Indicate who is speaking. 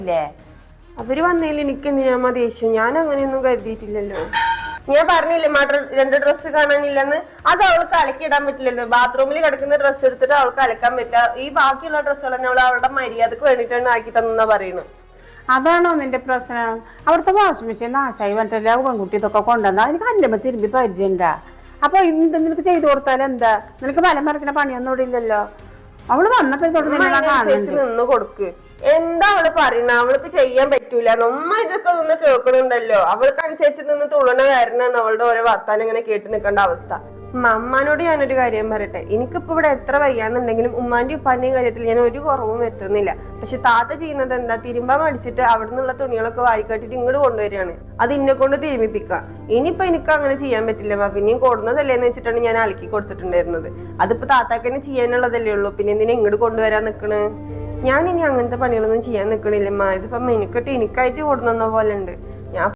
Speaker 1: ഇല്ലേ?
Speaker 2: അവര് വന്നതിൽ എനിക്ക് എന്തിനാ ദേഷ്യം? ഞാൻ അങ്ങനെയൊന്നും കരുതിയിട്ടില്ലല്ലോ. ഞാൻ പറഞ്ഞില്ലേ രണ്ട് ഡ്രസ്സ് കാണാനില്ലെന്ന്. അത് അവൾക്ക് അലക്കിയിടാൻ പറ്റില്ലെന്ന്. ബാത്റൂമിൽ കിടക്കുന്ന ഡ്രസ്സ് എടുത്തിട്ട് അവൾക്ക് അലക്കാൻ പറ്റില്ല. ഈ ബാക്കിയുള്ള ഡ്രസ്സുകൾ തന്നെ അവൾ അവളുടെ മര്യാദക്ക് വേണ്ടിയിട്ടാണ് ആക്കി തന്നെന്നാ പറയുന്നത്.
Speaker 1: അതാണോ നിന്റെ പ്രശ്നം? അവിടുത്തെ വാഷിംഗ് മെഷീൻ നാശായി പറഞ്ഞില്ല പെൺകുട്ടി ഇതൊക്കെ കൊണ്ടുവന്നാ എനിക്ക് അല്ലമ്മ തിരുമ്പി പരിചയണ്ട. അപ്പൊ എന്ത് നിനക്ക് ചെയ്തു കൊടുത്താൽ എന്താ? നിനക്ക് ബലം മറിക്കുന്ന പണിയൊന്നും ഇവിടെ ഇല്ലല്ലോ. അവള് വന്നപ്പോ
Speaker 2: നിന്ന് കൊടുക്ക്. എന്താ അവള് പറയണ? അവൾക്ക് ചെയ്യാൻ പറ്റൂല. നമ്മ ഇതൊക്കെ നിന്ന് കേൾക്കണുണ്ടല്ലോ. അവൾക്ക് അനുസരിച്ച് നിന്ന് തുള്ളണ കാരണമാണ് അവളുടെ ഓരോ വർത്താനം ഇങ്ങനെ കേട്ട് നിൽക്കേണ്ട അവസ്ഥ. അമ്മാനോട് ഞാനൊരു കാര്യം പറയട്ടെ. എനിക്കിപ്പോ ഇവിടെ എത്ര വയ്യാന്നുണ്ടെങ്കിലും ഉമ്മാന്റെ ഉപ്പാന്റെയും കാര്യത്തിൽ ഞാൻ ഒരു കുറവും വരുത്തുന്നില്ല. പക്ഷെ താത്ത ചെയ്യുന്നത് എന്താ? തിരുമ്പാൻ മടിച്ചിട്ട് അവിടെ നിന്നുള്ള തുണികളൊക്കെ വായിക്കാട്ടിട്ട് ഇങ്ങോട്ട് കൊണ്ടുവരികയാണ്. അത് ഇന്നെ കൊണ്ട് തിരുമിപ്പിക്കാം. ഇനിയിപ്പോ എനിക്ക് അങ്ങനെ ചെയ്യാൻ പറ്റില്ല. പിന്നെയും കൊടുന്നതല്ലേ എന്ന് വെച്ചിട്ടാണ് ഞാൻ അലക്കി കൊടുത്തിട്ടുണ്ടായിരുന്നത്. അതിപ്പോ താത്താക്കന്നെ ചെയ്യാനുള്ളതല്ലേ ഉള്ളൂ. പിന്നെ എന്തിനാ ഇങ്ങോട്ട് കൊണ്ടുവരാൻ നിക്കണ്? ഞാൻ ഇനി അങ്ങനത്തെ പണികളൊന്നും ചെയ്യാൻ നിക്കണില്ലമ്മ. ഇതിപ്പോ എനിക്കായിട്ട് കൊടുന്ന പോലെ ഉണ്ട്.